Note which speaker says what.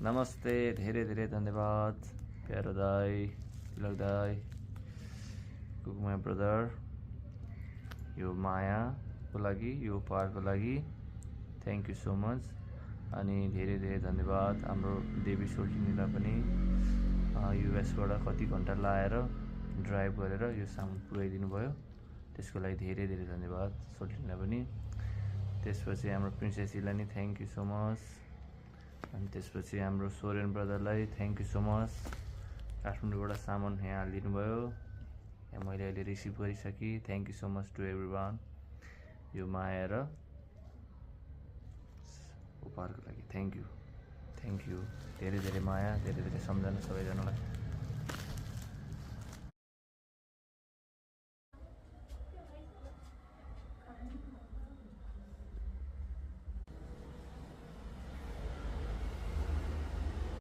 Speaker 1: नमस्ते, धेरै धेरै धन्यवाद प्यारो दाई, तिलक दाई, कुकुमा ब्रदर, यो मायाको लागि, यो उपहारको लागि थ्याङ्क यू सो मच। अनि धेरै धेरै धन्यवाद हाम्रो देवी सोल्टिनीलाई पनि युएसबाट कति घन्टा लाएर ड्राइभ गरेर यो सामान पुर्याइदिनु भयो, त्यसको लागि धेरै धेरै धन्यवाद सोल्टिनीलाई पनि। त्यसपछि हाम्रो प्रिन्सेसीलाई नि थ्याङ्क यू सो मच। अनि त्यसपछि हाम्रो सोरेन ब्रदरलाई थ्याङ्क यू सो मच, काठमाडौँबाट सामान यहाँ हालिदिनु भयो, यहाँ मैले अहिले रिसिभ गरिसकेँ। Thank you so much to everyone, यो माया र उपहारको लागि थ्याङ्क यू धेरै धेरै माया, धेरै धेरै सम्झना सबैजनालाई।